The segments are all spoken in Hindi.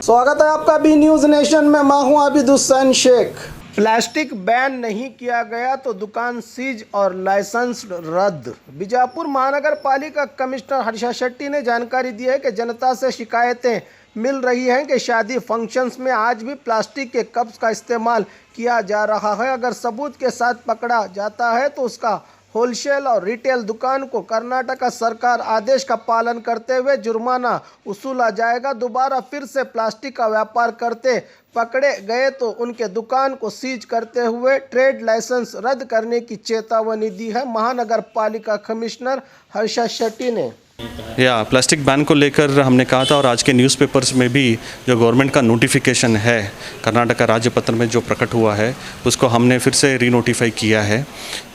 स्वागत है आपका बी न्यूज़ नेशन में। मैं हूं आबिद हुसैन शेख। प्लास्टिक बैन नहीं किया गया तो दुकान सीज और लाइसेंस रद्द। बीजापुर महानगर पालिका कमिश्नर हर्षा शेट्टी ने जानकारी दी है कि जनता से शिकायतें मिल रही हैं कि शादी फंक्शंस में आज भी प्लास्टिक के कप्स का इस्तेमाल किया जा रहा है। अगर सबूत के साथ पकड़ा जाता है तो उसका होलसेल और रिटेल दुकान को कर्नाटक सरकार आदेश का पालन करते हुए जुर्माना वसूला जाएगा। दोबारा फिर से प्लास्टिक का व्यापार करते पकड़े गए तो उनके दुकान को सीज करते हुए ट्रेड लाइसेंस रद्द करने की चेतावनी दी है महानगर पालिका कमिश्नर हर्षा शेट्टी ने। प्लास्टिक बैन को लेकर हमने कहा था और आज के न्यूज़पेपर्स में भी जो गवर्नमेंट का नोटिफिकेशन है कर्नाटक राज्य पत्र में जो प्रकट हुआ है उसको हमने फिर से रीनोटिफाई किया है।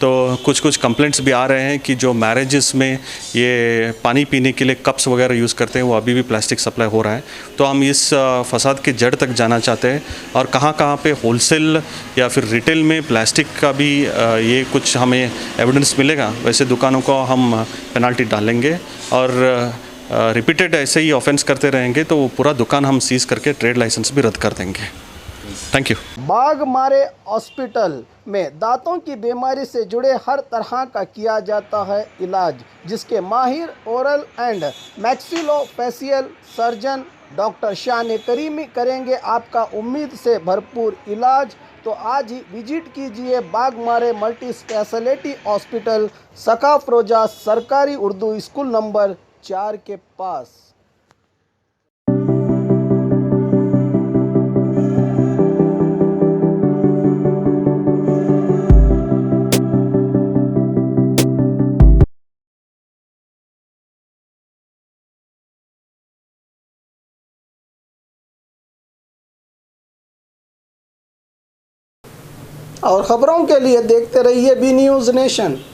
तो कुछ कंप्लेंट्स भी आ रहे हैं कि जो मैरिजेस में ये पानी पीने के लिए कप्स वगैरह यूज़ करते हैं वो अभी भी प्लास्टिक सप्लाई हो रहा है। तो हम इस फसाद के जड़ तक जाना चाहते हैं और कहाँ पे होलसेल या फिर रिटेल में प्लास्टिक का भी ये कुछ हमें एविडेंस मिलेगा वैसे दुकानों को हम पेनाल्टी डालेंगे और रिपीटेड ऐसे ही ऑफेंस करते रहेंगे तो वो पूरा दुकान हम सीज करके ट्रेड लाइसेंस भी रद्द कर देंगे। Thank you. बाघमारे हॉस्पिटल में दांतों की बीमारी से जुड़े हर तरह का किया जाता है इलाज, जिसके माहिर oral and maxillofacial surgeon doctor शान करीमी करेंगे आपका उम्मीद से भरपूर इलाज। तो आज ही विजिट कीजिए बाघमारे मल्टी स्पेशलिटी हॉस्पिटल, सकाफरोजा सरकारी उर्दू स्कूल नंबर 4 के पास। और खबरों के लिए देखते रहिए बी न्यूज़ नेशन।